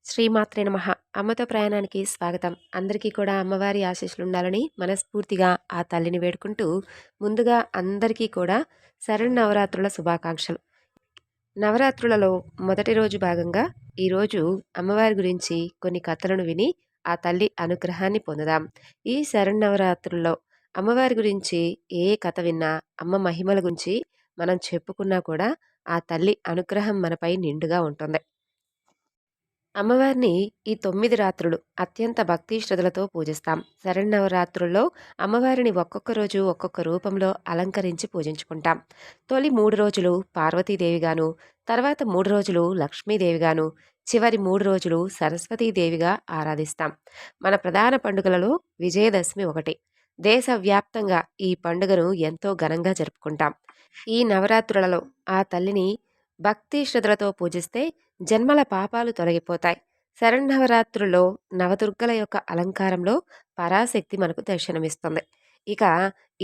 శ్రీమాత్రే నమః. అమ్మతో ప్రయాణానికి స్వాగతం. అందరికీ కూడా అమ్మవారి ఆశీస్సులుండాలని మనస్ఫూర్తిగా ఆ తల్లిని వేడుకుంటూ, ముందుగా అందరికీ కూడా శరన్నవరాత్రుల శుభాకాంక్షలు. నవరాత్రులలో మొదటి రోజు భాగంగా ఈరోజు అమ్మవారి గురించి కొన్ని కథలను విని ఆ తల్లి అనుగ్రహాన్ని పొందుదాం. ఈ శరన్నవరాత్రుల్లో అమ్మవారి గురించి ఏ కథ విన్నా, అమ్మ మహిమల గురించి మనం చెప్పుకున్నా కూడా ఆ తల్లి అనుగ్రహం మనపై నిండుగా ఉంటుంది. అమ్మవారిని ఈ 9 రాత్రులు అత్యంత భక్తి శ్రద్ధలతో పూజిస్తాం. శరన్నవరాత్రుల్లో అమ్మవారిని ఒక్కొక్క రోజు ఒక్కొక్క రూపంలో అలంకరించి పూజించుకుంటాం. తొలి 3 రోజులు పార్వతీదేవిగాను, తర్వాత 3 రోజులు లక్ష్మీదేవిగాను, చివరి 3 రోజులు సరస్వతీదేవిగా ఆరాధిస్తాం. మన ప్రధాన పండుగలలో విజయదశమి ఒకటి. దేశవ్యాప్తంగా ఈ పండుగను ఎంతో ఘనంగా జరుపుకుంటాం. ఈ నవరాత్రులలో ఆ తల్లిని భక్తి శ్రద్ధలతో పూజిస్తే జన్మల పాపాలు తొలగిపోతాయి. శరన్నవరాత్రుల్లో నవదుర్గల యొక్క అలంకారంలో పరాశక్తి మనకు దర్శనమిస్తుంది. ఇక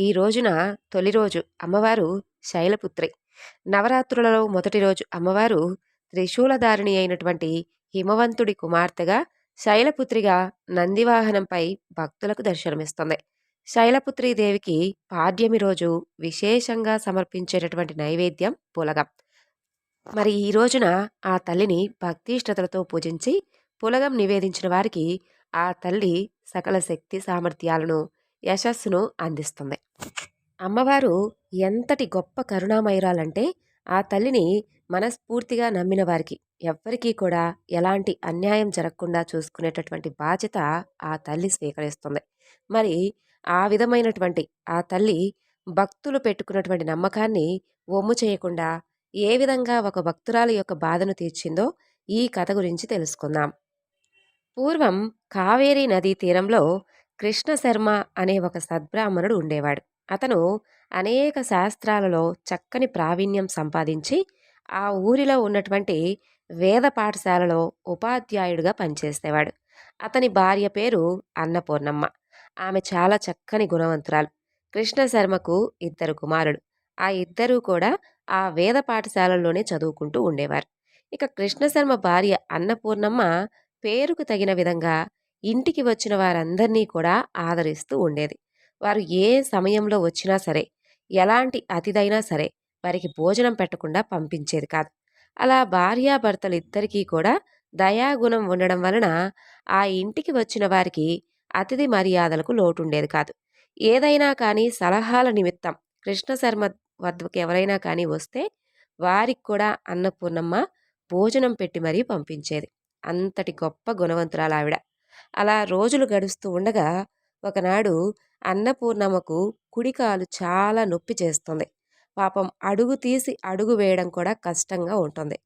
ఈ రోజున తొలి రోజు అమ్మవారు శైలపుత్రి. నవరాత్రులలో మొదటి రోజు అమ్మవారు త్రిశూలధారిణి అయినటువంటి హిమవంతుడి కుమార్తెగా శైలపుత్రిగా నందివాహనంపై భక్తులకు దర్శనమిస్తుంది. శైలపుత్రి దేవికి పాడ్యమి రోజు విశేషంగా సమర్పించేటటువంటి నైవేద్యం పులగం. మరి ఈ రోజున ఆ తల్లిని భక్తి శ్రద్ధలతో పూజించి పులగం నివేదించిన వారికి ఆ తల్లి సకల శక్తి సామర్థ్యాలను, యశస్సును అందిస్తుంది. అమ్మవారు ఎంతటి గొప్ప కరుణామయురాలంటే ఆ తల్లిని మనస్ఫూర్తిగా నమ్మిన వారికి ఎవ్వరికీ కూడా ఎలాంటి అన్యాయం జరగకుండా చూసుకునేటటువంటి బాధ్యత ఆ తల్లి స్వీకరిస్తుంది. మరి ఆ విధమైనటువంటి ఆ తల్లి భక్తులు పెట్టుకున్నటువంటి నమ్మకాన్ని వమ్ము చేయకుండా ఏ విధంగా ఒక భక్తురాలి యొక్క బాధను తీర్చిందో ఈ కథ గురించి తెలుసుకుందాం. పూర్వం కావేరీ నదీ తీరంలో కృష్ణ శర్మ అనే ఒక సద్బ్రాహ్మణుడు ఉండేవాడు. అతను అనేక శాస్త్రాలలో చక్కని ప్రావీణ్యం సంపాదించి ఆ ఊరిలో ఉన్నటువంటి వేద పాఠశాలలో ఉపాధ్యాయుడిగా పనిచేసేవాడు. అతని భార్య పేరు అన్నపూర్ణమ్మ. ఆమె చాలా చక్కని గుణవంతురాలు. కృష్ణ శర్మకు 2 కుమారులు. ఆ ఇద్దరూ కూడా ఆ వేద పాఠశాలల్లోనే చదువుకుంటూ ఉండేవారు. ఇక కృష్ణశర్మ భార్య అన్నపూర్ణమ్మ పేరుకు తగిన విధంగా ఇంటికి వచ్చిన వారందరినీ కూడా ఆదరిస్తూ ఉండేది. వారు ఏ సమయంలో వచ్చినా సరే, ఎలాంటి అతిథైనా సరే వారికి భోజనం పెట్టకుండా పంపించేది కాదు. అలా భార్యాభర్తలిద్దరికీ కూడా దయాగుణం ఉండడం వలన ఆ ఇంటికి వచ్చిన వారికి అతిథి మర్యాదలకు లోటుండేది కాదు. ఏదైనా కానీ సలహాల నిమిత్తం కృష్ణశర్మ వద్దకు ఎవరైనా కానీ వస్తే వారికి కూడా అన్నపూర్ణమ్మ భోజనం పెట్టి మరీ పంపించేది. అంతటి గొప్ప గుణవంతురాలావిడ. అలా రోజులు గడుస్తూ ఉండగా ఒకనాడు అన్నపూర్ణమ్మకు కుడికాలు చాలా నొప్పి చేస్తుంది. పాపం అడుగు తీసి అడుగు వేయడం కూడా కష్టంగా ఉంటుంది.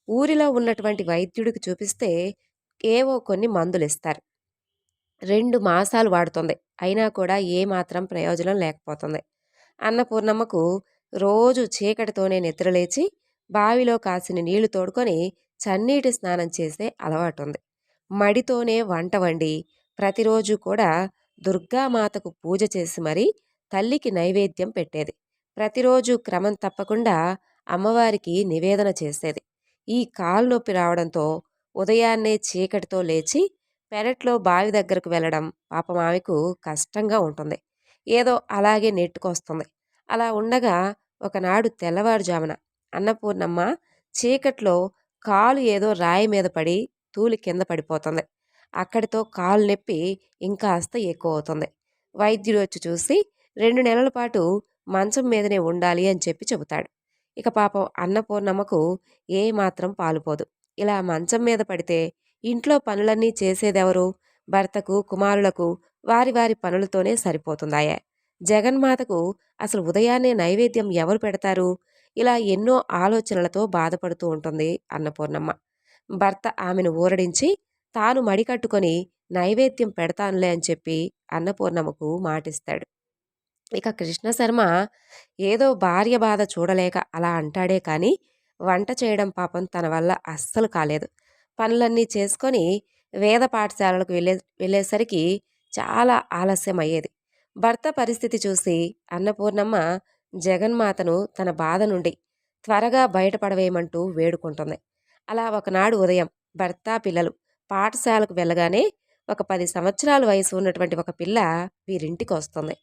ఊరిలో ఉన్నటువంటి వైద్యుడికి చూపిస్తే ఏవో కొన్ని మందులిస్తారు. 2 మాసాలు వాడుతుంది. అయినా కూడా ఏమాత్రం ప్రయోజనం లేకపోతుంది. అన్నపూర్ణమ్మకు రోజు చీకటితోనే నిద్రలేచి బావిలో కాసిన నీళ్లు తోడుకొని చన్నీటి స్నానం చేసే అలవాటుంది. మడితోనే వంట వండి ప్రతిరోజు కూడా దుర్గామాతకు పూజ చేసి మరీ తల్లికి నైవేద్యం పెట్టేది. ప్రతిరోజు క్రమం తప్పకుండా అమ్మవారికి నివేదన చేసేది. ఈ కాలు నొప్పి రావడంతో ఉదయాన్నే చీకటితో లేచి పెరట్లో బావి దగ్గరకు వెళ్ళడం పాపం ఆమెకు కష్టంగా ఉంటుంది. ఏదో అలాగే నెట్టుకొస్తుంది. అలా ఉండగా ఒకనాడు తెల్లవారుజామున అన్నపూర్ణమ్మ చీకట్లో కాలు ఏదో రాయి మీద పడి తూలి కింద పడిపోతుంది. అక్కడితో కాలు నొప్పి ఇంకాస్త ఎక్కువ అవుతుంది. వైద్యుడు వచ్చి చూసి 2 నెలల పాటు మంచం మీదనే ఉండాలి అని చెప్పి చెబుతాడు. ఇక పాపం అన్నపూర్ణమ్మకు ఏమాత్రం పాలుపోదు. ఇలా మంచం మీద పడితే ఇంట్లో పనులన్నీ చేసేదెవరు? భర్తకు, కుమారులకు వారి వారి పనులతోనే సరిపోతుందాయే. జగన్మాతకు అసలు ఉదయాన్నే నైవేద్యం ఎవరు పెడతారు? ఇలా ఎన్నో ఆలోచనలతో బాధపడుతూ ఉంటుంది అన్నపూర్ణమ్మ. భర్త ఆమెను ఊరడించి తాను మడికట్టుకొని నైవేద్యం పెడతానులే అని చెప్పి అన్నపూర్ణమ్మకు మాటిస్తాడు. ఇక కృష్ణశర్మ ఏదో భార్య బాధ చూడలేక అలా అంటాడే కానీ వంట చేయడం పాపం తన వల్ల అస్సలు కాలేదు. పనులన్నీ చేసుకొని వేద పాఠశాలలకు వెళ్ళేసరికి చాలా ఆలస్యం అయ్యేది. భర్త పరిస్థితి చూసి అన్నపూర్ణమ్మ జగన్మాతను తన బాధ నుండి త్వరగా బయటపడవేయమంటూ వేడుకుంటుంది. అలా ఒకనాడు ఉదయం భర్త, పిల్లలు పాఠశాలకు వెళ్ళగానే ఒక 10 సంవత్సరాల వయసు ఉన్నటువంటి ఒక పిల్ల వీరింటికొస్తుంది.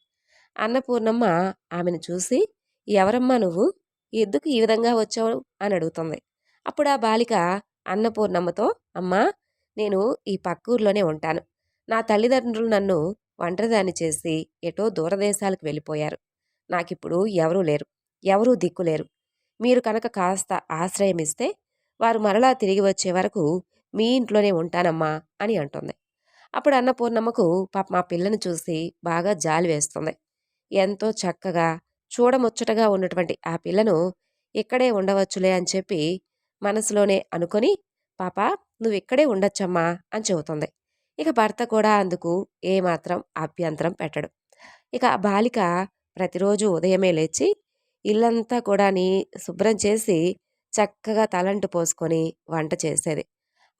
అన్నపూర్ణమ్మ ఆమెను చూసి, "ఎవరమ్మా నువ్వు? ఎందుకు ఈ విధంగా వచ్చావు?" అని అడుగుతుంది. అప్పుడు ఆ బాలిక అన్నపూర్ణమ్మతో, "అమ్మా, నేను ఈ పక్కూర్లోనే ఉంటాను. నా తల్లిదండ్రులు నన్ను ఒంటరిదాన్ని చేసి ఎటో దూరదేశాలకు వెళ్ళిపోయారు. నాకిప్పుడు ఎవరూ లేరు. ఎవరూ దిక్కులేరు. మీరు కనుక కాస్త ఆశ్రయమిస్తే వారు మరలా తిరిగి వచ్చే వరకు మీ ఇంట్లోనే ఉంటానమ్మా" అని అంటుంది. అప్పుడు అన్నపూర్ణమ్మకు పాపం ఆ పిల్లని చూసి బాగా జాలి వేస్తుంది. ఎంతో చక్కగా, చూడముచ్చటగా ఉన్నటువంటి ఆ పిల్లను ఇక్కడే ఉండవచ్చులే అని చెప్పి మనసులోనే అనుకొని, "పాపా, నువ్విక్కడే ఉండొచ్చమ్మా" అని చెబుతుంది. ఇక భర్త కూడా అందుకు ఏమాత్రం అభ్యంతరం పెట్టడు. ఇక ఆ బాలిక ప్రతిరోజు ఉదయమే లేచి ఇల్లంతా కూడా శుభ్రం చేసి చక్కగా తలంటు పోసుకొని వంట చేసేది.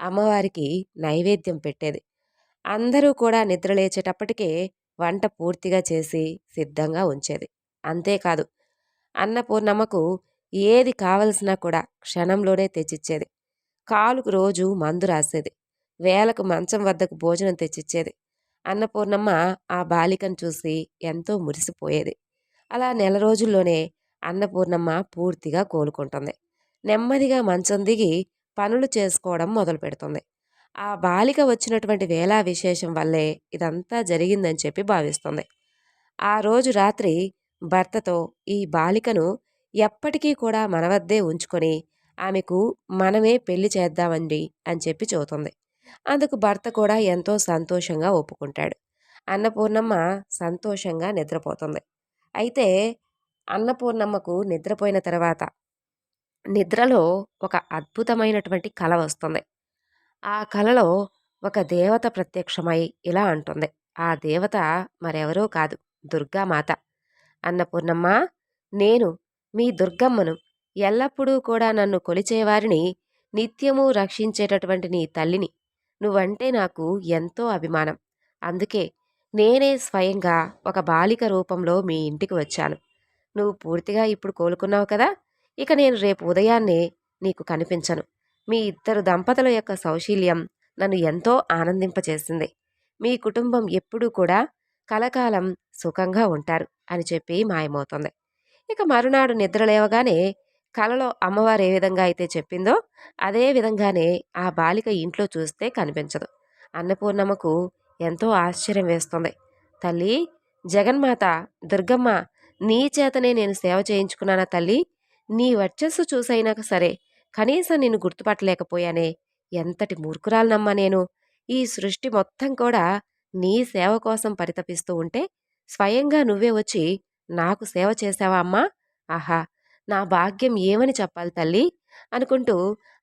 అమ్మవారికి నైవేద్యం పెట్టేది. అందరూ కూడా నిద్రలేచేటప్పటికే వంట పూర్తిగా చేసి సిద్ధంగా ఉంచేది. అంతేకాదు, అన్నపూర్ణమ్మకు ఏది కావలసినా కూడా క్షణంలోనే తెచ్చిచ్చేది. కాలుకు రోజు మందు రాసేది. వేళకు మంచం వద్దకు భోజనం తెచ్చిచ్చేది. అన్నపూర్ణమ్మ ఆ బాలికను చూసి ఎంతో మురిసిపోయేది. అలా నెల రోజుల్లోనే అన్నపూర్ణమ్మ పూర్తిగా కోలుకుంటుంది. నెమ్మదిగా మంచం దిగి పనులు చేసుకోవడం మొదలుపెడుతుంది. ఆ బాలిక వచ్చినటువంటి వేళా విశేషం వల్లే ఇదంతా జరిగిందని చెప్పి భావిస్తుంది. ఆ రోజు రాత్రి భర్తతో ఈ బాలికను ఎప్పటికీ కూడా మన వద్దే ఉంచుకొని ఆమెకు మనమే పెళ్లి చేద్దామండి అని చెప్పి చెబుతుంది. అందుకు భర్త కూడా ఎంతో సంతోషంగా ఒప్పుకుంటాడు. అన్నపూర్ణమ్మ సంతోషంగా నిద్రపోతుంది. అయితే అన్నపూర్ణమ్మకు నిద్రపోయిన తర్వాత నిద్రలో ఒక అద్భుతమైనటువంటి కల వస్తుంది. ఆ కలలో ఒక దేవత ప్రత్యక్షమై ఇలా అంటుంది. ఆ దేవత మరెవరో కాదు, దుర్గామాత. "అన్నపూర్ణమ్మ, నేను మీ దుర్గమ్మను. ఎల్లప్పుడూ కూడా నన్ను కొలిచేవారిని నిత్యము రక్షించేటటువంటి నీ తల్లిని. నువ్వంటే నాకు ఎంతో అభిమానం. అందుకే నేనే స్వయంగా ఒక బాలిక రూపంలో మీ ఇంటికి వచ్చాను. నువ్వు పూర్తిగా ఇప్పుడు కోలుకున్నావు కదా! ఇక నేను రేపు ఉదయాన్నే నీకు కనిపించను. మీ ఇద్దరు దంపతుల యొక్క సౌశీల్యం నన్ను ఎంతో ఆనందింపచేసింది. మీ కుటుంబం ఎప్పుడూ కూడా కలకాలం సుఖంగా ఉంటారు" అని చెప్పి మాయమవుతుంది. ఇక మరునాడు నిద్ర లేవగానే కలలో అమ్మవారు ఏ విధంగా అయితే చెప్పిందో అదే విధంగానే ఆ బాలిక ఇంట్లో చూస్తే కనిపించదు. అన్నపూర్ణమ్మకు ఎంతో ఆశ్చర్యం వేస్తుంది. "తల్లి, జగన్మాత, దుర్గమ్మ, నీ చేతనే నేను సేవ చేయించుకున్నానా తల్లి? నీ వర్చస్సు చూసైనా సరే కనీసం నిన్ను గుర్తుపట్టలేకపోయానే. ఎంతటి మూర్ఖురాలనమ్మా నేను. ఈ సృష్టి మొత్తం కూడా నీ సేవ కోసం పరితపిస్తూ ఉంటే స్వయంగా నువ్వే వచ్చి నాకు సేవ చేశావా అమ్మా? ఆహా! నా భాగ్యం ఏమని చెప్పాలి తల్లి" అనుకుంటూ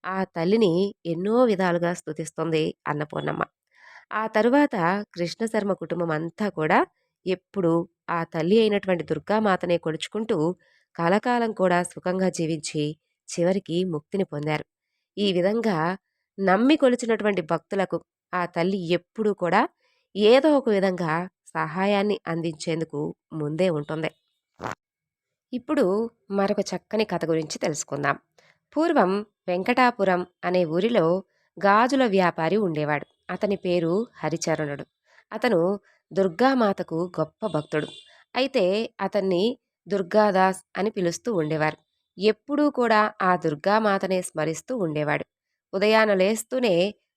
ఆ తల్లిని ఎన్నో విధాలుగా స్తుతిస్తుంది అన్నపూర్ణమ్మ. ఆ తరువాత కృష్ణశర్మ కుటుంబం అంతా కూడా ఎప్పుడూ ఆ తల్లి అయినటువంటి దుర్గామాతనే కొలుచుకుంటూ కలకాలం కూడా సుఖంగా జీవించి చివరికి ముక్తిని పొందారు. ఈ విధంగా నమ్మి కొలిచినటువంటి భక్తులకు ఆ తల్లి ఎప్పుడూ కూడా ఏదో ఒక విధంగా సహాయాన్ని అందించేందుకు ముందే ఉంటుంది. ఇప్పుడు మరొక చక్కని కథ గురించి తెలుసుకుందాం. పూర్వం వెంకటాపురం అనే ఊరిలో గాజుల వ్యాపారి ఉండేవాడు. అతని పేరు హరిచరణుడు. అతను దుర్గామాతకు గొప్ప భక్తుడు. అయితే అతన్ని దుర్గాదాస్ అని పిలుస్తూ ఉండేవారు. ఎప్పుడూ కూడా ఆ దుర్గామాతనే స్మరిస్తూ ఉండేవాడు. ఉదయాన లేస్తూనే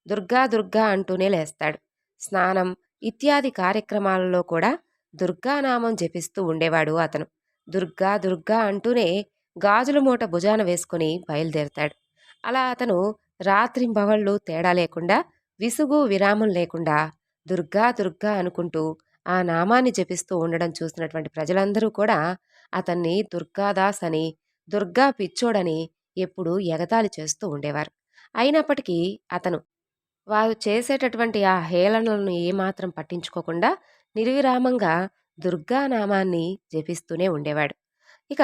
దుర్గా దుర్గా అంటూనే లేస్తాడు. స్నానం ఇత్యాది కార్యక్రమాలలో కూడా దుర్గానామం జపిస్తూ ఉండేవాడు అతను. దుర్గా దుర్గా అంటూనే గాజుల మూట భుజాన వేసుకుని బయలుదేరతాడు. అలా అతను రాత్రింబవళ్ళు తేడా లేకుండా, విసుగు విరామం లేకుండా దుర్గా దుర్గా అనుకుంటూ ఆ నామాన్ని జపిస్తూ ఉండడం చూసినటువంటి ప్రజలందరూ కూడా అతన్ని దుర్గాదాస్ అని, దుర్గా పిచ్చోడని ఎప్పుడూ ఎగతాళి చేస్తూ ఉండేవారు. అయినప్పటికీ అతను వారు చేసేటటువంటి ఆ హేళనలను ఏమాత్రం పట్టించుకోకుండా నిర్విరామంగా దుర్గానామాన్ని జపిస్తూనే ఉండేవాడు. ఇక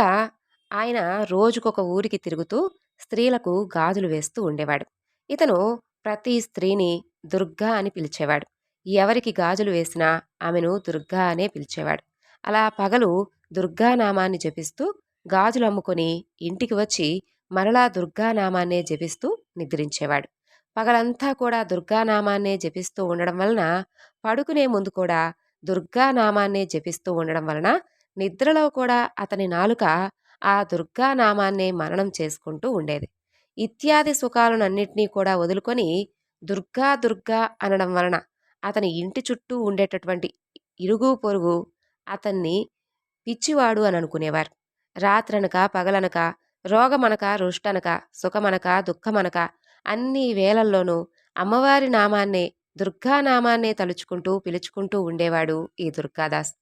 ఆయన రోజుకొక ఊరికి తిరుగుతూ స్త్రీలకు గాజులు వేస్తూ ఉండేవాడు. ఇతను ప్రతి స్త్రీని దుర్గా అని పిలిచేవాడు. ఎవరికి గాజులు వేసినా ఆమెను దుర్గా అనే పిలిచేవాడు. అలా పగలు దుర్గానామాన్ని జపిస్తూ గాజులు అమ్ముకొని ఇంటికి వచ్చి మరలా దుర్గానామాన్నే జపిస్తూ నిద్రించేవాడు. పగలంతా కూడా దుర్గానామాన్నే జపిస్తూ ఉండడం వలన, పడుకునే ముందు కూడా దుర్గానామాన్నే జపిస్తూ ఉండడం వలన, నిద్రలో కూడా అతని నాలుక ఆ దుర్గానామాన్నే మననం చేసుకుంటూ ఉండేది. ఇత్యాది సుఖాలనన్నిటినీ కూడా వదులుకొని దుర్గా దుర్గా అనడం వలన అతని ఇంటి చుట్టూ ఉండేటటువంటి ఇరుగు పొరుగు అతన్ని పిచ్చివాడు అని అనుకునేవారు. రాత్రనక, పగలనక, రోగమనక, రుష్టనక, సుఖమనక, దుఃఖమనక అన్ని వేళల్లోనూ అమ్మవారి నామాన్నే, దుర్గానామాన్నే తలుచుకుంటూ, పిలుచుకుంటూ ఉండేవాడు ఈ దుర్గాదాస్.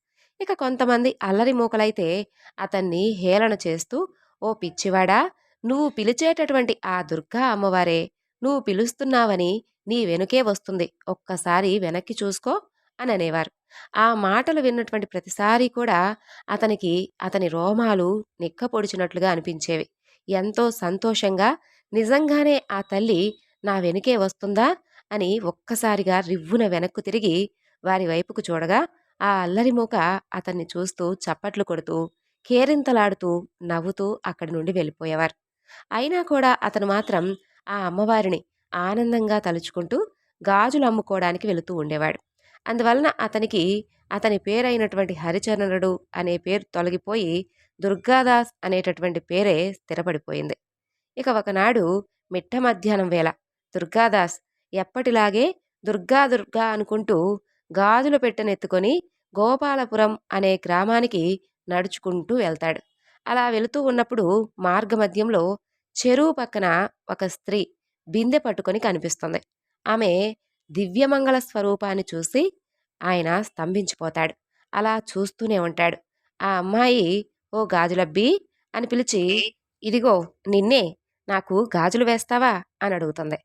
ఇక కొంతమంది అల్లరి మూకలైతే అతన్ని హేళన చేస్తూ, "ఓ పిచ్చివాడా! నువ్వు పిలిచేటటువంటి ఆ దుర్గా అమ్మవారే నువ్వు పిలుస్తున్నావని నీ వెనుకే వస్తుంది. ఒక్కసారి వెనక్కి చూసుకో" అననేవారు. ఆ మాటలు విన్నటువంటి ప్రతిసారీ కూడా అతనికి అతని రోమాలు నిక్కపొడిచినట్లుగా అనిపించేవి. ఎంతో సంతోషంగా నిజంగానే ఆ తల్లి నా వెనుకే వస్తుందా అని ఒక్కసారిగా రివ్వున వెనక్కు తిరిగి వారి వైపుకు చూడగా ఆ అల్లరి మూక అతన్ని చూస్తూ చప్పట్లు కొడుతూ, కేరింతలాడుతూ, నవ్వుతూ అక్కడి నుండి వెళ్ళిపోయేవారు. అయినా కూడా అతను మాత్రం ఆ అమ్మవారిని ఆనందంగా తలుచుకుంటూ గాజులు అమ్ముకోవడానికి వెళుతూ ఉండేవాడు. అందువలన అతనికి అతని పేరైనటువంటి హరిచరణుడు అనే పేరు తొలగిపోయి దుర్గాదాస్ అనేటటువంటి పేరే స్థిరపడిపోయింది. ఇక ఒకనాడు మిట్ట మధ్యాహ్నం వేళ దుర్గాదాస్ ఎప్పటిలాగే దుర్గా దుర్గా అనుకుంటూ గాజులు పెట్టెనెత్తుకొని గోపాలపురం అనే గ్రామానికి నడుచుకుంటూ వెళ్తాడు. అలా వెళుతూ ఉన్నప్పుడు మార్గమధ్యంలో చెరువు పక్కన ఒక స్త్రీ బిందె పట్టుకొని కనిపిస్తుంది. ఆమె దివ్యమంగళ స్వరూపాన్ని చూసి ఆయన స్తంభించిపోతాడు. అలా చూస్తూనే ఉంటాడు. ఆ అమ్మాయి, "ఓ గాజులబ్బీ" అని పిలిచి, "ఇదిగో నిన్నే, నాకు గాజులు వేస్తావా?" అని అడుగుతుంది.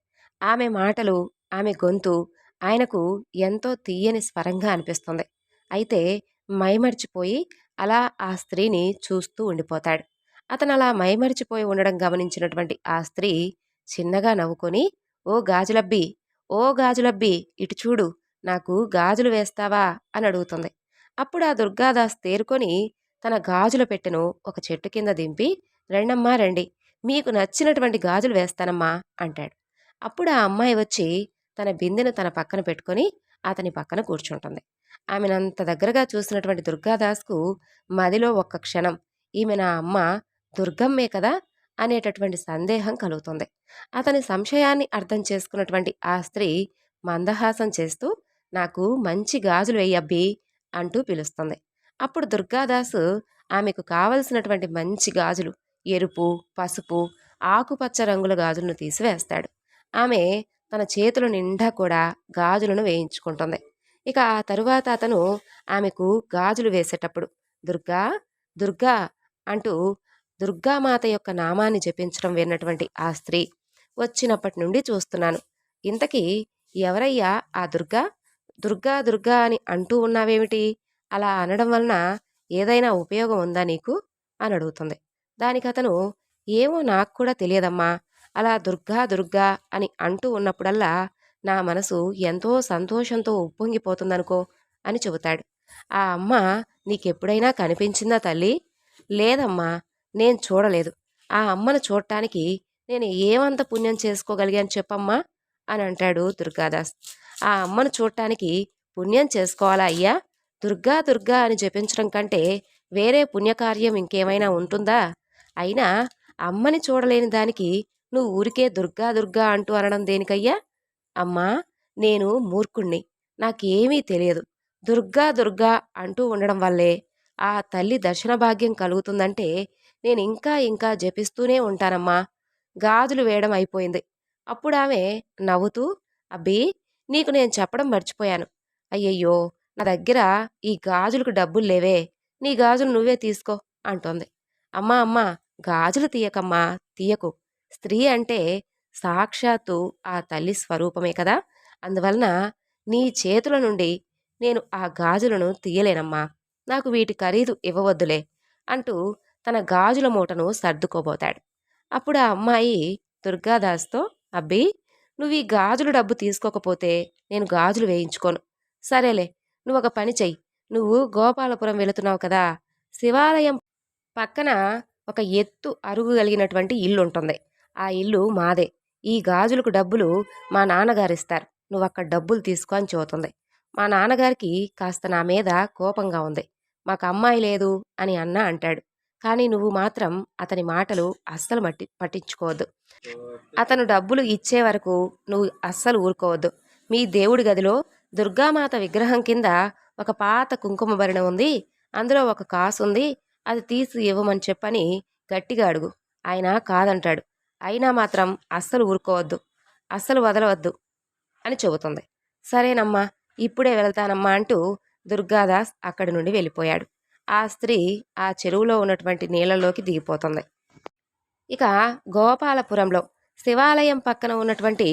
ఆమె మాటలు, ఆమె గొంతు ఆయనకు ఎంతో తీయని స్వరంగా అనిపిస్తుంది. అయితే మైమరిచిపోయి అలా ఆ స్త్రీని చూస్తూ ఉండిపోతాడు. అతను అలా మైమరిచిపోయి ఉండడం గమనించినటువంటి ఆ స్త్రీ చిన్నగా నవ్వుకొని, "ఓ గాజులబ్బీ, ఓ గాజులబ్బీ, ఇటు చూడు, నాకు గాజులు వేస్తావా?" అని అడుగుతుంది. అప్పుడు ఆ దుర్గాదాస్ తేరుకొని తన గాజుల పెట్టెను ఒక చెట్టు కింద దింపి, "రండమ్మా రండి, మీకు నచ్చినటువంటి గాజులు వేస్తానమ్మా" అంటాడు. అప్పుడు ఆ అమ్మాయి వచ్చి తన బిందెను తన పక్కన పెట్టుకొని అతని పక్కన కూర్చుంటుంది. ఆమెనంత దగ్గరగా చూసినటువంటి దుర్గాదాస్‌కు మదిలో ఒక్క క్షణం, ఈమె నా అమ్మ దుర్గమ్మే కదా అనేటటువంటి సందేహం కలుగుతుంది. అతని సంశయాన్ని అర్థం చేసుకున్నటువంటి ఆ స్త్రీ మందహాసం చేస్తూ, "నాకు మంచి గాజులు వెయ్యబ్బీ" అంటూ పిలుస్తుంది. అప్పుడు దుర్గాదాసు ఆమెకు కావలసినటువంటి మంచి గాజులు, ఎరుపు, పసుపు, ఆకుపచ్చ రంగుల గాజులను తీసి వేస్తాడు. ఆమె తన చేతుల నిండా కూడా గాజులను వేయించుకుంటుంది. ఇక ఆ తరువాత అతను ఆమెకు గాజులు వేసేటప్పుడు, "దుర్గా, దుర్గా" అంటూ దుర్గామాత యొక్క నామాన్ని జపించడం విన్నటువంటి ఆ స్త్రీ, "వచ్చినప్పటి నుండి చూస్తున్నాను. ఇంతకీ ఎవరయ్యా ఆ దుర్గా? దుర్గా దుర్గా అని అంటూ ఉన్నావేమిటి? అలా అనడం వలన ఏదైనా ఉపయోగం ఉందా నీకు?" అని అడుగుతుంది. దానికతను, "ఏమో నాకు కూడా తెలియదమ్మా. అలా దుర్గా దుర్గా అని అంటూ ఉన్నప్పుడల్లా నా మనసు ఎంతో సంతోషంతో ఉప్పొంగిపోతుందనుకో" అని చెబుతాడు. ఆ అమ్మ, "నీకెప్పుడైనా కనిపించిందా తల్లి?" "లేదమ్మా, నేను చూడలేదు. ఆ అమ్మను చూడటానికి నేను ఏమంత పుణ్యం చేసుకోగలిగాను చెప్పమ్మా" అని అంటాడు దుర్గాదాస్. "ఆ అమ్మను చూడటానికి పుణ్యం చేసుకోవాలా అయ్యా? దుర్గా దుర్గా అని జపించడం కంటే వేరే పుణ్యకార్యం ఇంకేమైనా ఉంటుందా? అయినా అమ్మని చూడలేని దానికి నువ్వు ఊరికే దుర్గా దుర్గా అంటూ అనడం దేనికయ్యా?" "అమ్మా, నేను మూర్ఖుణ్ణి. నాకేమీ తెలియదు. దుర్గా దుర్గా అంటూ ఉండడం వల్లే ఆ తల్లి దర్శన భాగ్యం కలుగుతుందంటే నేను ఇంకా ఇంకా జపిస్తూనే ఉంటానమ్మా. గాజులు వేయడం అయిపోయింది." అప్పుడామె నవ్వుతూ, "అబ్బీ, నీకు నేను చెప్పడం మర్చిపోయాను. అయ్యయ్యో, నా దగ్గర ఈ గాజులకు డబ్బులు లేవే. నీ గాజులు నువ్వే తీసుకో" అంటోంది. "అమ్మా అమ్మా, గాజులు తీయకమ్మా, తీయకు. స్త్రీ అంటే సాక్షాత్తు ఆ తల్లి స్వరూపమే కదా. అందువలన నీ చేతుల నుండి నేను ఆ గాజులను తీయలేనమ్మా. నాకు వీటి ఖరీదు ఇవ్వవద్దులే" అంటూ తన గాజుల మూటను సర్దుకోబోతాడు. అప్పుడు ఆ అమ్మాయి దుర్గాదాస్‌తో, "అబ్బీ, నువ్వు ఈ గాజుల డబ్బు తీసుకోకపోతే నేను గాజులు వేయించుకోను. సరేలే, నువ్వొక పని చెయ్యి. నువ్వు గోపాలపురం వెళుతున్నావు కదా, శివాలయం పక్కన ఒక ఎత్తు అరుగు కలిగినటువంటి ఇల్లుంటుంది. ఆ ఇల్లు మాదే. ఈ గాజులకు డబ్బులు మా నాన్నగారిస్తారు. నువ్వక్కడ డబ్బులు తీసుకో అని చెబుతుంది. మా నాన్నగారికి కాస్త నా మీద కోపంగా ఉంది. మాకు అమ్మాయి లేదు అని అన్న అంటాడు. కానీ నువ్వు మాత్రం అతని మాటలు అస్సలు పట్టించుకోవద్దు. అతను డబ్బులు ఇచ్చే వరకు నువ్వు అస్సలు ఊరుకోవద్దు. మీ దేవుడి గదిలో దుర్గామాత విగ్రహం కింద ఒక పాత కుంకుమ భరణ ఉంది. అందులో ఒక కాసుంది. అది తీసి ఇవ్వమని చెప్పని గట్టిగా అడుగు. ఆయన కాదంటాడు. అయినా మాత్రం అస్సలు ఊరుకోవద్దు, అస్సలు వదలవద్దు అని చెబుతుంది. సరేనమ్మా, ఇప్పుడే వెళ్తానమ్మా అంటూ దుర్గాదాస్ అక్కడి నుండి వెళ్ళిపోయాడు. ఆ స్త్రీ ఆ చెరువులో ఉన్నటువంటి నీళ్ళలోకి దిగిపోతుంది. ఇక గోపాలపురంలో శివాలయం పక్కన ఉన్నటువంటి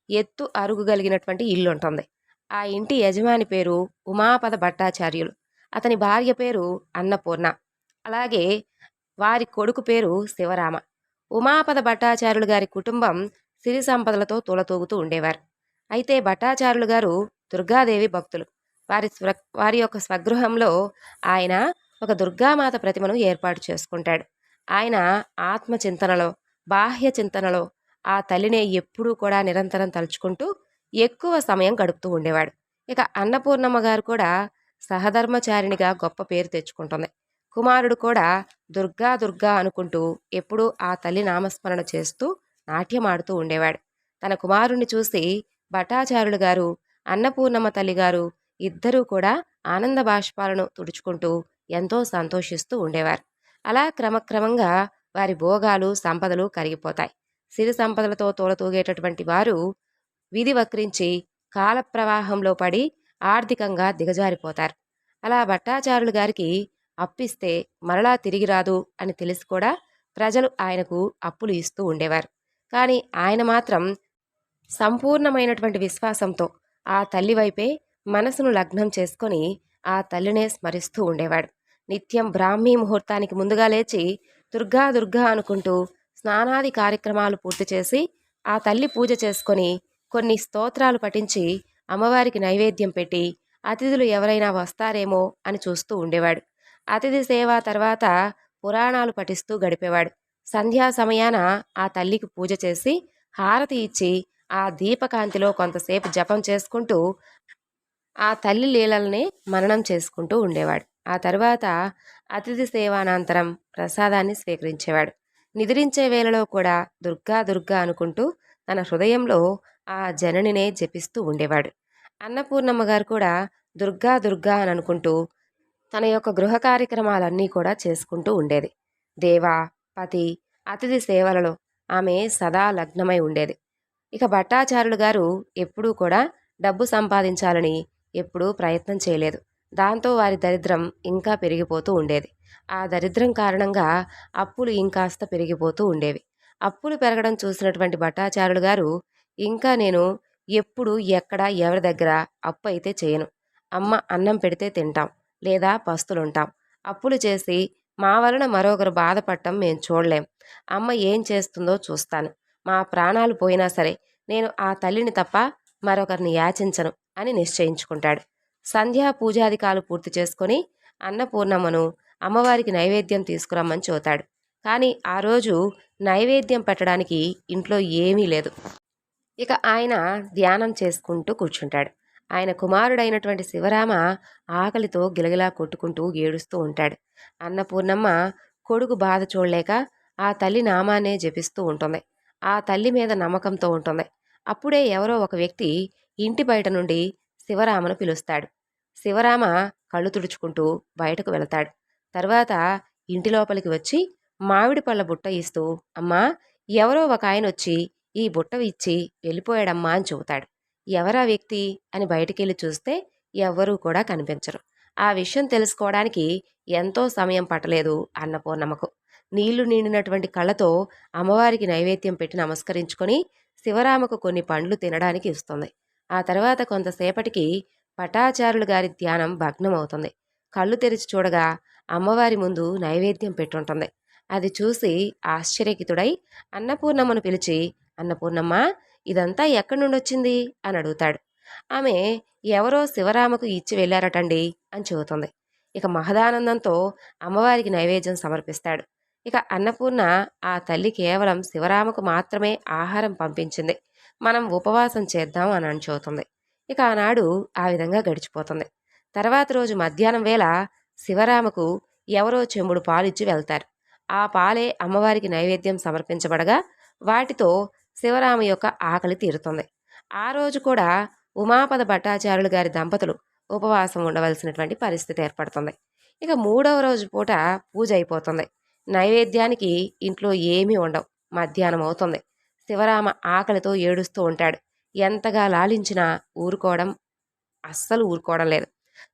ఎత్తు అరుగు కలిగినటువంటి ఇల్లు ఉంటుంది. ఆ ఇంటి యజమాని పేరు ఉమాపద భట్టాచార్యులు. అతని భార్య పేరు అన్నపూర్ణ. అలాగే వారి కొడుకు పేరు శివరామ. ఉమాపద భట్టాచార్యులు గారి కుటుంబం సిరి సంపదలతో తులతూగుతూ ఉండేవారు. అయితే భట్టాచార్యులు గారు దుర్గాదేవి భక్తులు. వారి యొక్క స్వగృహంలో ఆయన ఒక దుర్గామాత ప్రతిమను ఏర్పాటు చేసుకుంటాడు. ఆయన ఆత్మచింతనలో, బాహ్య చింతనలో ఆ తల్లినే ఎప్పుడూ కూడా నిరంతరం తలుచుకుంటూ ఎక్కువ సమయం గడుపుతూ ఉండేవాడు. ఇక అన్నపూర్ణమ్మ గారు కూడా సహధర్మచారిణిగా గొప్ప పేరు తెచ్చుకుంటుంది. కుమారుడు కూడా దుర్గా దుర్గా అనుకుంటూ ఎప్పుడూ ఆ తల్లి నామస్మరణ చేస్తూ నాట్యమాడుతూ ఉండేవాడు. తన కుమారుణ్ణి చూసి భట్టాచార్యులు గారు, అన్నపూర్ణమ్మ తల్లి గారు ఇద్దరూ కూడా ఆనంద బాష్పాలను తుడుచుకుంటూ ఎంతో సంతోషిస్తూ ఉండేవారు. అలా క్రమక్రమంగా వారి భోగాలు సంపదలు కరిగిపోతాయి. సిరి సంపదలతో తోలతూగేటటువంటి వారు విధి వక్రించి కాలప్రవాహంలో పడి ఆర్థికంగా దిగజారిపోతారు. అలా భట్టాచార్యులు గారికి అప్పిస్తే మరలా తిరిగి రాదు అని తెలిసి కూడా ప్రజలు ఆయనకు అప్పులు ఇస్తూ ఉండేవారు. కానీ ఆయన మాత్రం సంపూర్ణమైనటువంటి విశ్వాసంతో ఆ తల్లి వైపే మనసును లగ్నం చేసుకొని ఆ తల్లినే స్మరిస్తూ ఉండేవాడు. నిత్యం బ్రాహ్మీ ముహూర్తానికి ముందుగా లేచి దుర్గా దుర్గా అనుకుంటూ స్నానాది కార్యక్రమాలు పూర్తి చేసి ఆ తల్లి పూజ చేసుకొని కొన్ని స్తోత్రాలు పఠించి అమ్మవారికి నైవేద్యం పెట్టి అతిథులు ఎవరైనా వస్తారేమో అని చూస్తూ ఉండేవాడు. అతిథి సేవ తర్వాత పురాణాలు పఠిస్తూ గడిపేవాడు. సంధ్యా సమయాన ఆ తల్లికి పూజ చేసి హారతి ఇచ్చి ఆ దీపకాంతిలో కొంతసేపు జపం చేసుకుంటూ ఆ తల్లి లీలల్ని మననం చేసుకుంటూ ఉండేవాడు. ఆ తర్వాత అతిథి సేవానంతరం ప్రసాదాన్ని స్వీకరించేవాడు. నిద్రించే వేళలో కూడా దుర్గా దుర్గా అనుకుంటూ తన హృదయంలో ఆ జననినే జపిస్తూ ఉండేవాడు. అన్నపూర్ణమ్మ గారు కూడా దుర్గా దుర్గా అని అనుకుంటూ తన యొక్క గృహ కార్యక్రమాలన్నీ కూడా చేసుకుంటూ ఉండేది. దేవా, పతి, అతిథి సేవలలో ఆమె సదా లగ్నమై ఉండేది. ఇక భట్టాచార్యులు గారు ఎప్పుడూ కూడా డబ్బు సంపాదించాలని ఎప్పుడూ ప్రయత్నం చేయలేదు. దాంతో వారి దరిద్రం ఇంకా పెరిగిపోతూ ఉండేది. ఆ దరిద్రం కారణంగా అప్పులు ఇంకాస్త పెరిగిపోతూ ఉండేవి. అప్పులు పెరగడం చూసినటువంటి భట్టాచార్యులు గారు ఇంకా నేను ఎప్పుడు ఎక్కడ ఎవరి దగ్గర అప్పు అయితే చేయను. అమ్మ అన్నం పెడితే తింటాం, లేదా పస్తులుంటాం. అప్పులు చేసి మా వలన మరొకరు బాధపడటం మేం చూడలేం. అమ్మ ఏం చేస్తుందో చూస్తాను. మా ప్రాణాలు పోయినా సరే నేను ఆ తల్లిని తప్ప మరొకరిని యాచించను అని నిశ్చయించుకుంటాడు. సంధ్యా పూజాధికాలు పూర్తి చేసుకొని అన్నపూర్ణమ్మను అమ్మవారికి నైవేద్యం తీసుకురమ్మని చెబుతాడు. కానీ ఆ రోజు నైవేద్యం పెట్టడానికి ఇంట్లో ఏమీ లేదు. ఇక ఆయన ధ్యానం చేసుకుంటూ కూర్చుంటాడు. ఆయన కుమారుడైనటువంటి శివరామ ఆకలితో గిలగిలా కొట్టుకుంటూ ఏడుస్తూ ఉంటాడు. అన్నపూర్ణమ్మ కొడుకు బాధ చూడలేక ఆ తల్లి నామాన్నే జపిస్తూ ఉంటుంది. ఆ తల్లి మీద నమ్మకంతో ఉంటుంది. అప్పుడే ఎవరో ఒక వ్యక్తి ఇంటి బయట నుండి శివరామను పిలుస్తాడు. శివరామ కళ్ళు తుడుచుకుంటూ బయటకు వెళతాడు. తర్వాత ఇంటి లోపలికి వచ్చి మామిడి పళ్ళ బుట్ట ఇస్తూ, అమ్మా, ఎవరో ఒక ఆయన వచ్చి ఈ బుట్ట ఇచ్చి వెళ్ళిపోయాడమ్మా అని చెబుతాడు. ఎవరా వ్యక్తి అని బయటికెళ్ళి చూస్తే ఎవ్వరూ కూడా కనిపించరు. ఆ విషయం తెలుసుకోవడానికి ఎంతో సమయం పట్టలేదు అన్నపూర్ణమ్మకు. నీళ్లు నిండినటువంటి కళ్ళతో అమ్మవారికి నైవేద్యం పెట్టి నమస్కరించుకొని శివరామకు కొన్ని పండ్లు తినడానికి ఇస్తుంది. ఆ తర్వాత కొంతసేపటికి పటాచారులు గారి ధ్యానం భగ్నమవుతుంది. కళ్ళు తెరిచి చూడగా అమ్మవారి ముందు నైవేద్యం పెట్టుంటుంది. అది చూసి ఆశ్చర్యకితుడై అన్నపూర్ణమ్మను పిలిచి, అన్నపూర్ణమ్మ, ఇదంతా ఎక్కడి నుండి వచ్చింది అని అడుగుతాడు. ఆమె ఎవరో శివరామకు ఇచ్చి వెళ్ళారటండి అని చెబుతుంది. ఇక మహదానందంతో అమ్మవారికి నైవేద్యం సమర్పిస్తాడు. ఇక అన్నపూర్ణ ఆ తల్లి కేవలం శివరామకు మాత్రమే ఆహారం పంపించింది. మనం ఉపవాసం చేద్దాం అని చెబుతుంది. ఇక ఆనాడు ఆ విధంగా గడిచిపోతుంది. తర్వాత రోజు మధ్యాహ్నం వేళ శివరామకు ఎవరో చెంబుడు పాలిచ్చి వెళ్తారు. ఆ పాలే అమ్మవారికి నైవేద్యం సమర్పించబడగా వాటితో శివరామ యొక్క ఆకలి తీరుతుంది. ఆ రోజు కూడా ఉమాపద భట్టాచార్యులు గారి దంపతులు ఉపవాసం ఉండవలసినటువంటి పరిస్థితి ఏర్పడుతుంది. ఇక మూడవ రోజు పూట పూజ అయిపోతుంది. నైవేద్యానికి ఇంట్లో ఏమీ ఉండవు. మధ్యాహ్నం అవుతుంది. శివరామ ఆకలితో ఏడుస్తూ ఉంటాడు. ఎంతగా లాలించినా అస్సలు ఊరుకోవడం లేదు.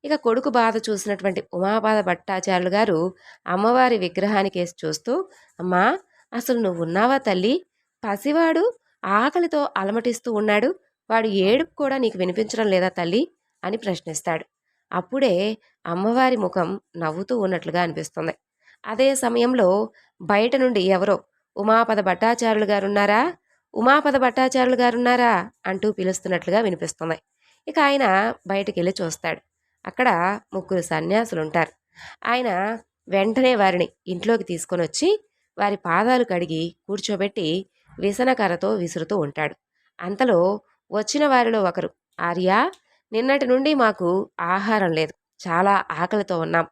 ఇక కొడుకు బాధ చూసినటువంటి ఉమాపాద భట్టాచార్యులు గారు అమ్మవారి విగ్రహానికేసి చూస్తూ, అమ్మా, అసలు నువ్వున్నావా తల్లి? పసివాడు ఆకలితో అలమటిస్తూ ఉన్నాడు. వాడు ఏడుపు కూడా నీకు వినిపించడం లేదా తల్లి అని ప్రశ్నిస్తాడు. అప్పుడే అమ్మవారి ముఖం నవ్వుతూ ఉన్నట్లుగా అనిపిస్తుంది. అదే సమయంలో బయట నుండి ఎవరో ఉమాపద భట్టాచార్యులు గారున్నారా, ఉమాపద భట్టాచార్యులు గారున్నారా అంటూ పిలుస్తున్నట్లుగా వినిపిస్తుంది. ఇక ఆయన బయటికెళ్ళి చూస్తాడు. అక్కడ ముగ్గురు సన్యాసులుంటారు. ఆయన వెంటనే వారిని ఇంట్లోకి తీసుకొని వచ్చి వారి పాదాలు కడిగి కూర్చోబెట్టి విసనకర్రతో విసురుతూ ఉంటాడు. అంతలో వచ్చిన వారిలో ఒకరు, ఆర్య, నిన్నటి నుండి మాకు ఆహారం లేదు, చాలా ఆకలితో ఉన్నాం.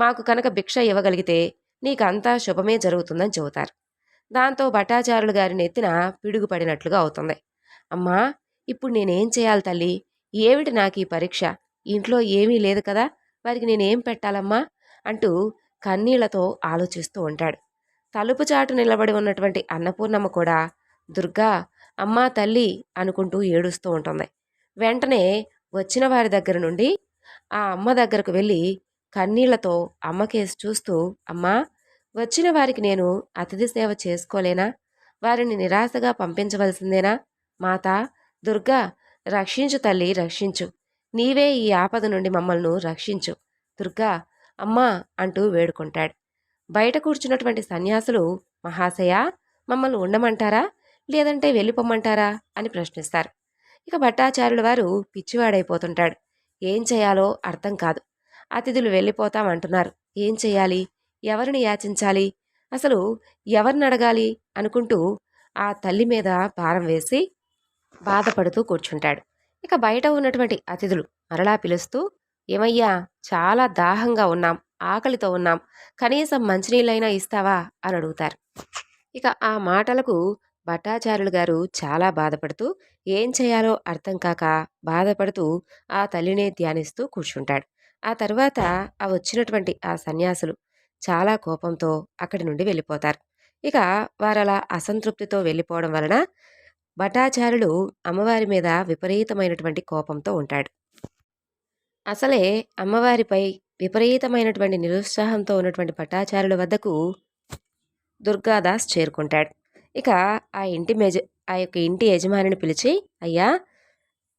మాకు కనుక భిక్ష ఇవ్వగలిగితే నీకంతా శుభమే జరుగుతుందని చెబుతారు. దాంతో భట్టాచార్యులు గారి నెత్తిన పిడుగు పడినట్లుగా అవుతుంది. అమ్మా, ఇప్పుడు నేనేం చేయాలి తల్లి? ఏమిటి నాకు ఈ పరీక్ష? ఇంట్లో ఏమీ లేదు కదా, వారికి నేనేం పెట్టాలమ్మా అంటూ కన్నీళ్లతో ఆలోచిస్తూ ఉంటాడు. తలుపు చాటు నిలబడి ఉన్నటువంటి అన్నపూర్ణమ్మ కూడా దుర్గా, అమ్మా తల్లి అనుకుంటూ ఏడుస్తూ ఉంటుంది. వెంటనే వచ్చిన వారి దగ్గర నుండి ఆ అమ్మ దగ్గరకు వెళ్ళి కన్నీళ్లతో అమ్మకేసి చూస్తూ, అమ్మా, వచ్చిన వారికి నేను అతిథి సేవ చేసుకోలేనా? వారిని నిరాశగా పంపించవలసిందేనా? మాతా దుర్గా, రక్షించు తల్లి, రక్షించు. నీవే ఈ ఆపద నుండి మమ్మల్ని రక్షించు దుర్గా, అమ్మా అంటూ వేడుకుంటాడు. బయట కూర్చున్నటువంటి సన్యాసులు, మహాశయ, మమ్మల్ని ఉండమంటారా, లేదంటే వెళ్ళిపోమ్మంటారా అని ప్రశ్నిస్తారు. ఇక భట్టాచార్యుల వారు పిచ్చివాడైపోతుంటాడు. ఏం చేయాలో అర్థం కాదు. అతిథులు వెళ్ళిపోతామంటున్నారు. ఏం చేయాలి? ఎవరిని యాచించాలి? అసలు ఎవరిని అడగాలి అనుకుంటూ ఆ తల్లి మీద భారం వేసి బాధపడుతూ కూర్చుంటాడు. ఇక బయట ఉన్నటువంటి అతిథులు మరలా పిలుస్తూ, ఏమయ్యా, చాలా దాహంగా ఉన్నాం, ఆకలితో ఉన్నాం, కనీసం మంచినీళ్ళైనా ఇస్తావా అని అడుగుతారు. ఇక ఆ మాటలకు భట్టాచార్యులు గారు చాలా బాధపడుతూ, ఏం చేయాలో అర్థం కాక బాధపడుతూ ఆ తల్లినే ధ్యానిస్తూ కూర్చుంటాడు. ఆ తర్వాత ఆ వచ్చినటువంటి ఆ సన్యాసులు చాలా కోపంతో అక్కడి నుండి వెళ్ళిపోతారు. ఇక వారలా అసంతృప్తితో వెళ్ళిపోవడం వలన భట్టాచార్యులు అమ్మవారి మీద విపరీతమైనటువంటి కోపంతో ఉంటాడు. అసలే అమ్మవారిపై విపరీతమైనటువంటి నిరుత్సాహంతో ఉన్నటువంటి భట్టాచార్యుల వద్దకు దుర్గాదాస్ చేరుకుంటాడు. ఇక ఆ యొక్క ఇంటి యజమానిని పిలిచి, అయ్యా,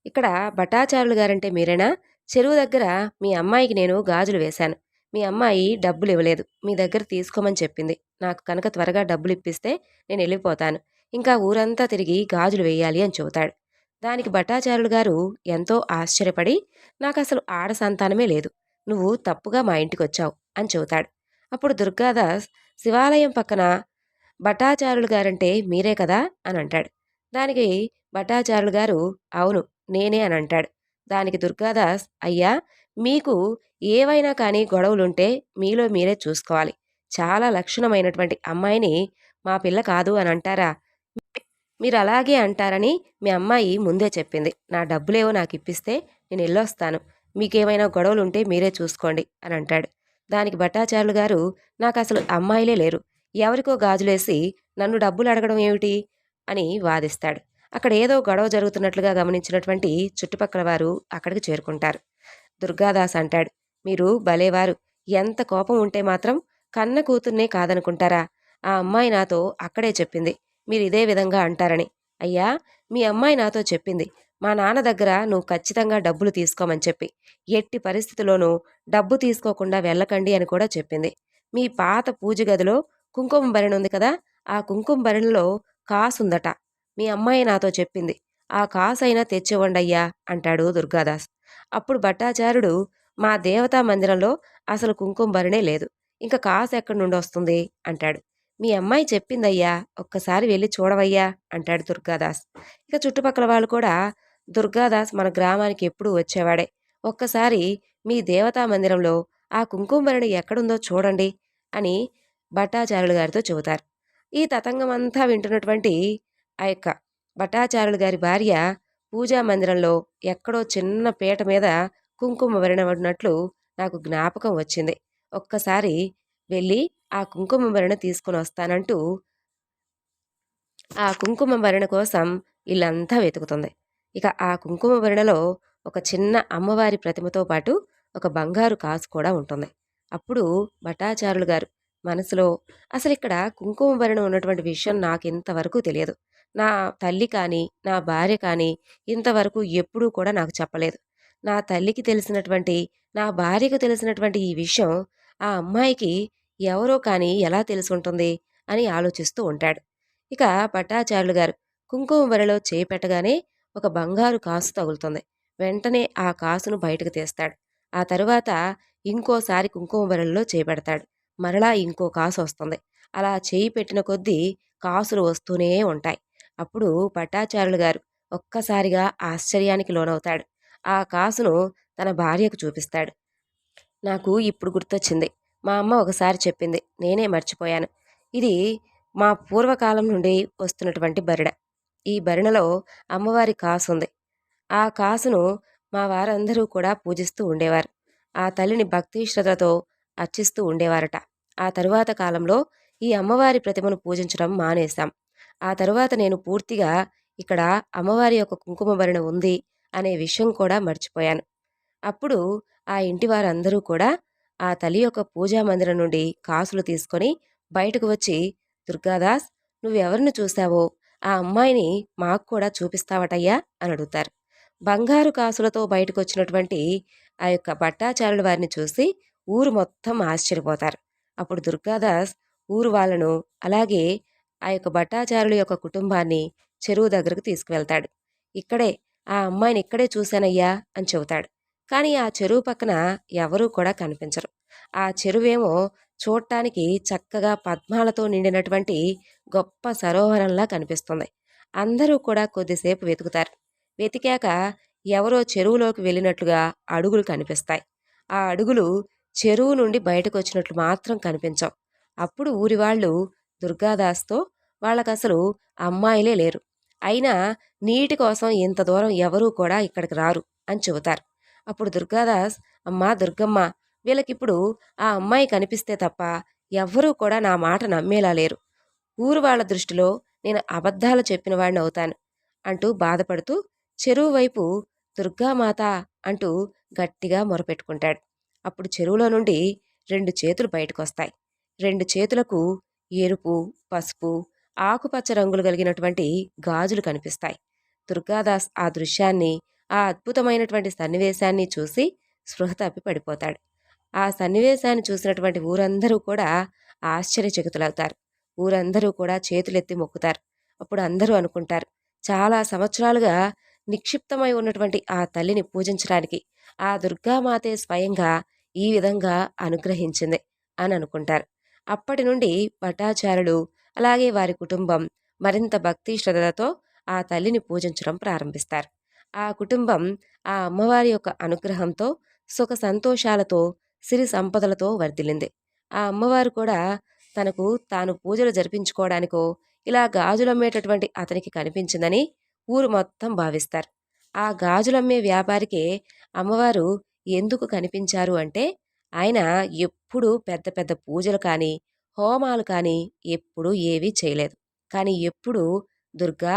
ఇక్కడ భట్టాచార్యులు గారంటే మీరేనా? చెరువు దగ్గర మీ అమ్మాయికి నేను గాజులు వేశాను. మీ అమ్మాయి డబ్బులు ఇవ్వలేదు. మీ దగ్గర తీసుకోమని చెప్పింది. నాకు కనుక త్వరగా డబ్బులు ఇప్పిస్తే నేను వెళ్ళిపోతాను. ఇంకా ఊరంతా తిరిగి గాజులు వేయాలి అని చెబుతాడు. దానికి భట్టాచార్యులు గారు ఎంతో ఆశ్చర్యపడి, నాకసలు ఆడ సంతానమే లేదు, నువ్వు తప్పుగా మా ఇంటికొచ్చావు అని చెబుతాడు. అప్పుడు దుర్గాదాస్, శివాలయం పక్కన భట్టాచార్యులు గారంటే మీరే కదా అని అంటాడు. దానికి భట్టాచార్యులు గారు, అవును, నేనే అని అంటాడు. దానికి దుర్గాదాస్, అయ్యా, మీకు ఏవైనా కానీ గొడవలుంటే మీలో మీరే చూసుకోవాలి. చాలా లక్షణమైనటువంటి అమ్మాయిని మా పిల్ల కాదు అని అంటారా? మీరు అలాగే అంటారని మీ అమ్మాయి ముందే చెప్పింది. నా డబ్బులేవో నాకు ఇప్పిస్తే నేను వెళ్ళొస్తాను. మీకేమైనా గొడవలుంటే మీరే చూసుకోండి అని అంటాడు. దానికి భట్టాచార్యులు గారు, నాకు అసలు అమ్మాయిలే లేరు, ఎవరికో గాజులేసి నన్ను డబ్బులు అడగడం ఏమిటి అని వాదిస్తాడు. అక్కడ ఏదో గొడవ జరుగుతున్నట్లుగా గమనించినటువంటి చుట్టుపక్కల వారు అక్కడికి చేరుకుంటారు. దుర్గాదాస్ అంటాడు, మీరు భలేవారు, ఎంత కోపం ఉంటే మాత్రం కన్న కూతుర్నే కాదనుకుంటారా? ఆ అమ్మాయి నాతో అక్కడే చెప్పింది మీరు ఇదే విధంగా అంటారని. అయ్యా, మీ అమ్మాయి నాతో చెప్పింది మా నాన్న దగ్గర నువ్వు ఖచ్చితంగా డబ్బులు తీసుకోమని చెప్పి, ఎట్టి పరిస్థితిలోనూ డబ్బు తీసుకోకుండా వెళ్ళకండి అని కూడా చెప్పింది. మీ పాత పూజ గదిలో కుంకుమ భరణి ఉంది కదా, ఆ కుంకుమ భరణిలో కాసుందట. మీ అమ్మాయి నాతో చెప్పింది. ఆ కాసైనా తెచ్చివ్వండయ్యా అంటాడు దుర్గాదాస్. అప్పుడు భట్టాచార్యుడు, మా దేవతా మందిరంలో అసలు కుంకుమ భరణే లేదు, ఇంకా కాసు ఎక్కడి నుండి వస్తుంది అంటాడు. మీ అమ్మాయి చెప్పిందయ్యా, ఒక్కసారి వెళ్ళి చూడవయ్యా అంటాడు దుర్గాదాస్. ఇక చుట్టుపక్కల వాళ్ళు కూడా, దుర్గాదాస్ మన గ్రామానికి ఎప్పుడూ వచ్చేవాడే. ఒక్కసారి మీ దేవతా మందిరంలో ఆ కుంకుమభరణి ఎక్కడుందో చూడండి అని భట్టాచార్యులు గారితో చెబుతారు. ఈ తతంగమంతా వింటున్నటువంటి ఆ యొక్క భట్టాచార్యులు గారి భార్య పూజా మందిరంలో ఎక్కడో చిన్న పీట మీద కుంకుమ భరణ ఉన్నట్లు నాకు జ్ఞాపకం వచ్చింది. ఒక్కసారి వెళ్ళి ఆ కుంకుమ భరణ తీసుకొని వస్తానంటూ ఆ కుంకుమ భరణ కోసం ఇల్లంతా వెతుకుతుంది. ఇక ఆ కుంకుమ భరణలో ఒక చిన్న అమ్మవారి ప్రతిమతో పాటు ఒక బంగారు కాసు కూడా ఉంటుంది. అప్పుడు భట్టాచారులు గారు మనసులో, అసలిక్కడ కుంకుమ భరణ ఉన్నటువంటి విషయం నాకింతవరకు తెలియదు. నా తల్లి కానీ, నా భార్య కానీ ఇంతవరకు ఎప్పుడూ కూడా నాకు చెప్పలేదు. నా తల్లికి తెలిసినటువంటి, నా భార్యకు తెలిసినటువంటి ఈ విషయం ఆ అమ్మాయికి ఎవరో కానీ ఎలా తెలుసుంటుంది అని ఆలోచిస్తూ ఉంటాడు. ఇక భట్టాచార్యులు గారు కుంకుమ బరిలో చేయి పెట్టగానే ఒక బంగారు కాసు తగులుతుంది. వెంటనే ఆ కాసును బయటకు తీస్తాడు. ఆ తరువాత ఇంకోసారి కుంకుమ బరిలో చేయి పెడతాడు. మరలా ఇంకో కాసు వస్తుంది. అలా చేయి పెట్టిన కొద్దీ కాసులు వస్తూనే ఉంటాయి. అప్పుడు భట్టాచార్యులు గారు ఒక్కసారిగా ఆశ్చర్యానికి లోనవుతాడు. ఆ కాసును తన భార్యకు చూపిస్తాడు. నాకు ఇప్పుడు గుర్తొచ్చింది. మా అమ్మ ఒకసారి చెప్పింది. నేనే మర్చిపోయాను. ఇది మా పూర్వకాలం నుండి వస్తున్నటువంటి బరిణ. ఈ బరిణలో అమ్మవారి కాసుంది. ఆ కాసును మా వారందరూ కూడా పూజిస్తూ ఉండేవారు. ఆ తల్లిని భక్తి శ్రద్ధలతో అర్చిస్తూ ఉండేవారట. ఆ తరువాత కాలంలో ఈ అమ్మవారి ప్రతిమను పూజించడం మానేశాం. ఆ తరువాత నేను పూర్తిగా ఇక్కడ అమ్మవారి యొక్క కుంకుమ భరణ ఉంది అనే విషయం కూడా మర్చిపోయాను. అప్పుడు ఆ ఇంటి వారందరూ కూడా ఆ తల్లి యొక్క పూజా మందిరం నుండి కాసులు తీసుకొని బయటకు వచ్చి, దుర్గాదాస్, నువ్వెవరిని చూశావో ఆ అమ్మాయిని మాకు కూడా చూపిస్తావటయ్యా అని అడుగుతారు. బంగారు కాసులతో బయటకొచ్చినటువంటి ఆ యొక్క భట్టాచారుల వారిని చూసి ఊరు మొత్తం ఆశ్చర్యపోతారు. అప్పుడు దుర్గాదాస్ ఊరు వాళ్ళను, అలాగే ఆ యొక్క భట్టాచారుల యొక్క కుటుంబాన్ని చెరువు దగ్గరకు తీసుకువెళ్తాడు. ఇక్కడే ఆ అమ్మాయిని ఇక్కడే చూశానయ్యా అని చెబుతాడు. కానీ ఆ చెరువు పక్కన ఎవరూ కూడా కనిపించరు. ఆ చెరువేమో చూడటానికి చక్కగా పద్మాలతో నిండినటువంటి గొప్ప సరోవరంలా కనిపిస్తుంది. అందరూ కూడా కొద్దిసేపు వెతుకుతారు. వెతికాక ఎవరో చెరువులోకి వెళ్ళినట్లుగా అడుగులు కనిపిస్తాయి. ఆ అడుగులు చెరువు నుండి బయటకు వచ్చినట్లు మాత్రం కనిపించవు. అప్పుడు ఊరి వాళ్ళు దుర్గాదాస్తో, వాళ్ళకసలు అమ్మాయిలే లేరు, అయినా నీటి కోసం ఇంత దూరం ఎవరూ కూడా ఇక్కడికి రారు అని చెబుతారు. అప్పుడు దుర్గాదాస్, అమ్మా దుర్గమ్మ, వీళ్ళకిప్పుడు ఆ అమ్మాయి కనిపిస్తే తప్ప ఎవ్వరూ కూడా నా మాట నమ్మేలా లేరు. ఊరు వాళ్ళ దృష్టిలో నేను అబద్ధాలు చెప్పిన వాడిని అవుతాను అంటూ బాధపడుతూ చెరువు వైపు దుర్గామాత అంటూ గట్టిగా మొరపెట్టుకుంటాడు. అప్పుడు చెరువులో నుండి 2 చేతులు బయటకొస్తాయి. 2 చేతులకు ఎరుపు, పసుపు, ఆకుపచ్చ రంగులు కలిగినటువంటి గాజులు కనిపిస్తాయి. దుర్గాదాస్ ఆ దృశ్యాన్ని, ఆ అద్భుతమైనటువంటి సన్నివేశాన్ని చూసి స్పృహ తప్పి పడిపోతాడు. ఆ సన్నివేశాన్ని చూసినటువంటి ఊరందరూ కూడా ఆశ్చర్యచకితులవుతారు. ఊరందరూ కూడా చేతులెత్తి మొక్కుతారు. అప్పుడు అందరూ అనుకుంటారు, చాలా సంవత్సరాలుగా నిక్షిప్తమై ఉన్నటువంటి ఆ తల్లిని పూజించడానికి ఆ దుర్గామాతే స్వయంగా ఈ విధంగా అనుగ్రహించింది అని అనుకుంటారు. అప్పటి నుండి భట్టాచార్యులు అలాగే వారి కుటుంబం మరింత భక్తి శ్రద్ధలతో ఆ తల్లిని పూజించడం ప్రారంభిస్తారు. ఆ కుటుంబం ఆ అమ్మవారి యొక్క అనుగ్రహంతో సుఖ సంతోషాలతో సిరి సంపదలతో వర్ధిల్లింది. ఆ అమ్మవారు కూడా తనకు తాను పూజలు జరిపించుకోవడానికో ఇలా గాజులమ్మేటటువంటి అతనికి కనిపించిందని ఊరు మొత్తం భావిస్తారు. ఆ గాజులమ్మే వ్యాపారికే అమ్మవారు ఎందుకు కనిపించారు అంటే, ఆయన ఎప్పుడూ పెద్ద పెద్ద పూజలు కానీ, హోమాలు కానీ ఎప్పుడూ ఏవీ చేయలేదు. కానీ ఎప్పుడూ దుర్గా,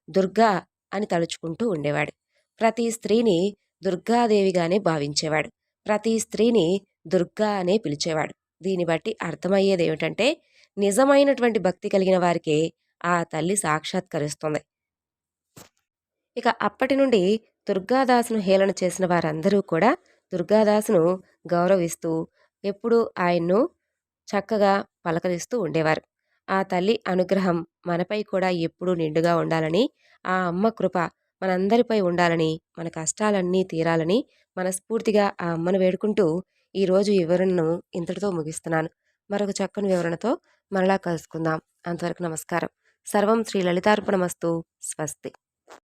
దుర్గా అని తలుచుకుంటూ ఉండేవాడు. ప్రతి స్త్రీని దుర్గాదేవిగానే భావించేవాడు. ప్రతి స్త్రీని దుర్గా అనే పిలిచేవాడు. దీన్ని బట్టి అర్థమయ్యేదేమిటంటే, నిజమైనటువంటి భక్తి కలిగిన వారికే ఆ తల్లి సాక్షాత్కరిస్తుంది. ఇక అప్పటి నుండి దుర్గాదాసును హేళన చేసిన వారందరూ కూడా దుర్గాదాసును గౌరవిస్తూ ఎప్పుడూ ఆయన్ను చక్కగా పలకరిస్తూ ఉండేవారు. ఆ తల్లి అనుగ్రహం మనపై కూడా ఎప్పుడూ నిండుగా ఉండాలని, ఆ అమ్మ కృప మనందరిపై ఉండాలని, మన కష్టాలన్నీ తీరాలని మనస్ఫూర్తిగా ఆ అమ్మను వేడుకుంటూ ఈరోజు ఈ వివరణను ఇంతటితో ముగిస్తున్నాను. మరొక చక్కని వివరణతో మరలా కలుసుకుందాం. అంతవరకు నమస్కారం. సర్వం శ్రీ లలితార్పణమస్తు. స్వస్తి.